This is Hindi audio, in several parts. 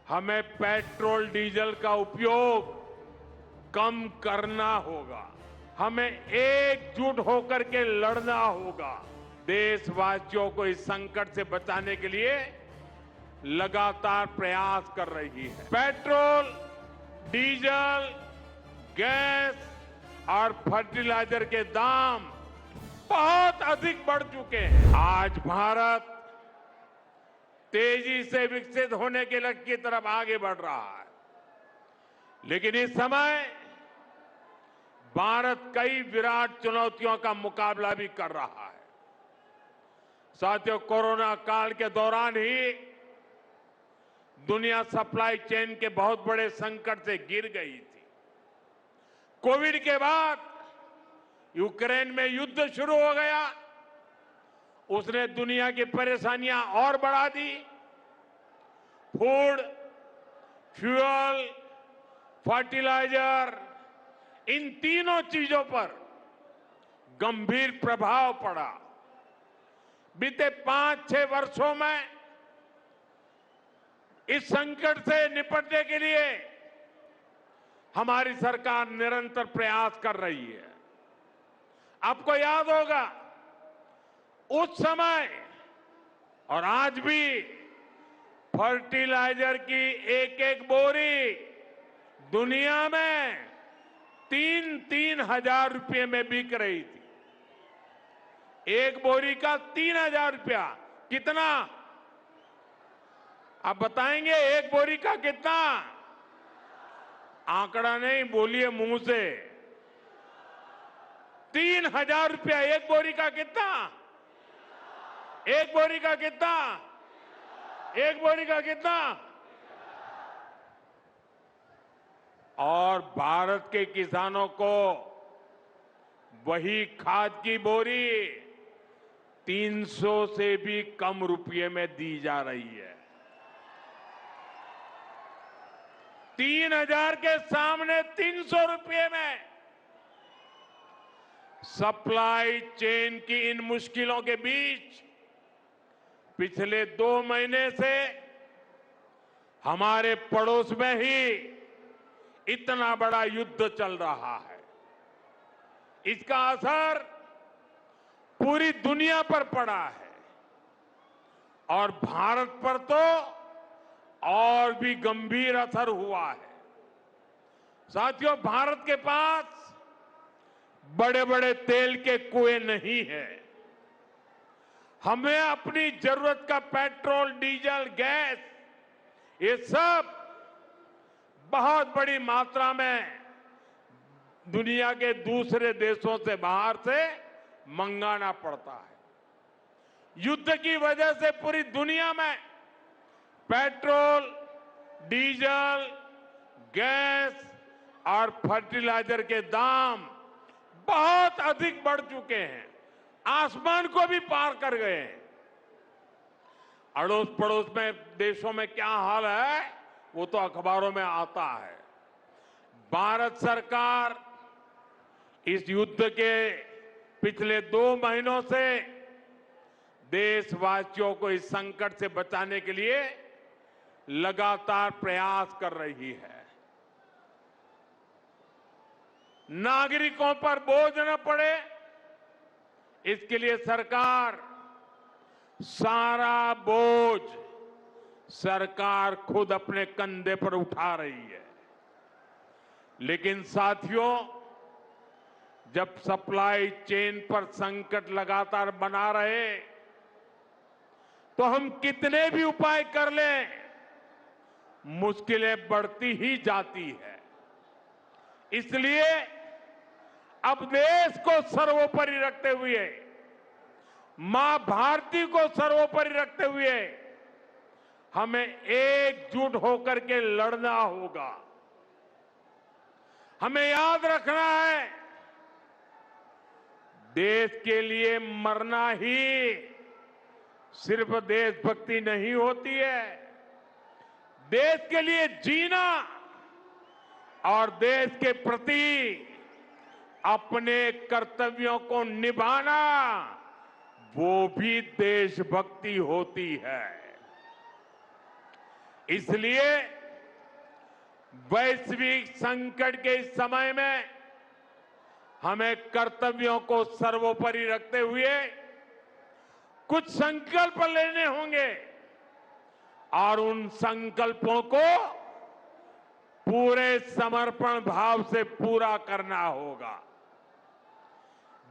हमें पेट्रोल डीजल का उपयोग कम करना होगा। हमें एकजुट होकर के लड़ना होगा। देशवासियों को इस संकट से बचाने के लिए लगातार प्रयास कर रही है। पेट्रोल, डीजल, गैस और फर्टिलाइजर के दाम बहुत अधिक बढ़ चुके हैं। आज भारत तेजी से विकसित होने के लक्ष्य की तरफ आगे बढ़ रहा है, लेकिन इस समय भारत कई विराट चुनौतियों का मुकाबला भी कर रहा है। साथियों, कोरोना काल के दौरान ही दुनिया सप्लाई चेन के बहुत बड़े संकट से घिर गई थी। कोविड के बाद यूक्रेन में युद्ध शुरू हो गया। उसने दुनिया की परेशानियां और बढ़ा दी। फूड, फ्यूल, फर्टिलाइजर, इन तीनों चीजों पर गंभीर प्रभाव पड़ा। बीते 5-6 वर्षों में इस संकट से निपटने के लिए हमारी सरकार निरंतर प्रयास कर रही है। आपको याद होगा, उस समय और आज भी फर्टिलाइजर की एक एक बोरी दुनिया में 3-3 हजार रुपये में बिक रही थी। एक बोरी का 3,000 रुपया। कितना? आप बताएंगे एक बोरी का कितना? आंकड़ा नहीं, बोलिए मुंह से। 3,000 रुपया एक बोरी का। कितना? एक बोरी का कितना? एक बोरी का कितना? और भारत के किसानों को वही खाद की बोरी 300 से भी कम रुपये में दी जा रही है। 3,000 के सामने 300 रुपये में। सप्लाई चेन की इन मुश्किलों के बीच पिछले 2 महीने से हमारे पड़ोस में ही इतना बड़ा युद्ध चल रहा है। इसका असर पूरी दुनिया पर पड़ा है और भारत पर तो और भी गंभीर असर हुआ है। साथियों, भारत के पास बड़े बड़े तेल के कुएं नहीं है। हमें अपनी जरूरत का पेट्रोल, डीजल, गैस, ये सब बहुत बड़ी मात्रा में दुनिया के दूसरे देशों से, बाहर से मंगाना पड़ता है। युद्ध की वजह से पूरी दुनिया में पेट्रोल, डीजल, गैस और फर्टिलाइजर के दाम बहुत अधिक बढ़ चुके हैं, आसमान को भी पार कर गए हैं। अड़ोस पड़ोस में देशों में क्या हाल है वो तो अखबारों में आता है। भारत सरकार इस युद्ध के पिछले 2 महीनों से देशवासियों को इस संकट से बचाने के लिए लगातार प्रयास कर रही है। नागरिकों पर बोझ न पड़े, इसके लिए सरकार सारा बोझ सरकार खुद अपने कंधे पर उठा रही है। लेकिन साथियों, जब सप्लाई चेन पर संकट लगातार बना रहे तो हम कितने भी उपाय कर लें, मुश्किलें बढ़ती ही जाती है। इसलिए अब देश को सर्वोपरि रखते हुए, मां भारती को सर्वोपरि रखते हुए हमें एकजुट होकर के लड़ना होगा। हमें याद रखना है, देश के लिए मरना ही सिर्फ देशभक्ति नहीं होती है। देश के लिए जीना और देश के प्रति अपने कर्तव्यों को निभाना, वो भी देशभक्ति होती है। इसलिए वैश्विक संकट के इस समय में हमें कर्तव्यों को सर्वोपरि रखते हुए कुछ संकल्प लेने होंगे और उन संकल्पों को पूरे समर्पण भाव से पूरा करना होगा।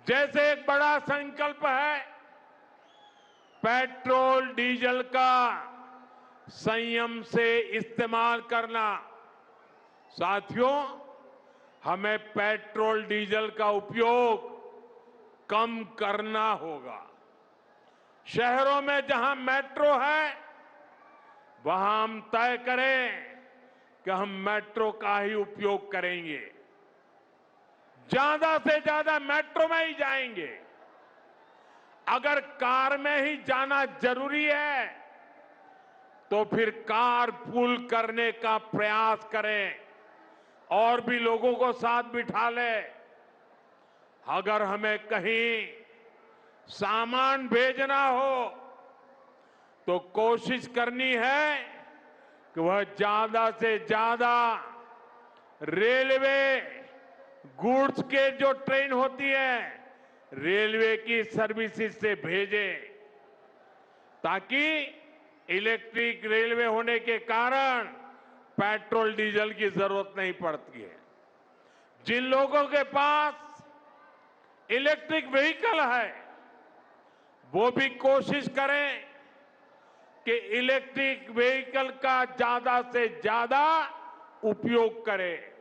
जैसे एक बड़ा संकल्प है पेट्रोल डीजल का संयम से इस्तेमाल करना। साथियों, हमें पेट्रोल डीजल का उपयोग कम करना होगा। शहरों में जहां मेट्रो है वहां हम तय करें कि हम मेट्रो का ही उपयोग करेंगे, ज्यादा से ज्यादा मेट्रो में ही जाएंगे। अगर कार में ही जाना जरूरी है तो फिर कार पूल करने का प्रयास करें और भी लोगों को साथ बिठा ले। अगर हमें कहीं सामान भेजना हो तो कोशिश करनी है कि वह ज्यादा से ज्यादा रेलवे गुड्स के जो ट्रेन होती है रेलवे की सर्विसेज से भेजे, ताकि इलेक्ट्रिक रेलवे होने के कारण पेट्रोल डीजल की जरूरत नहीं पड़ती है। जिन लोगों के पास इलेक्ट्रिक व्हीकल है वो भी कोशिश करें कि इलेक्ट्रिक व्हीकल का ज्यादा से ज्यादा उपयोग करें।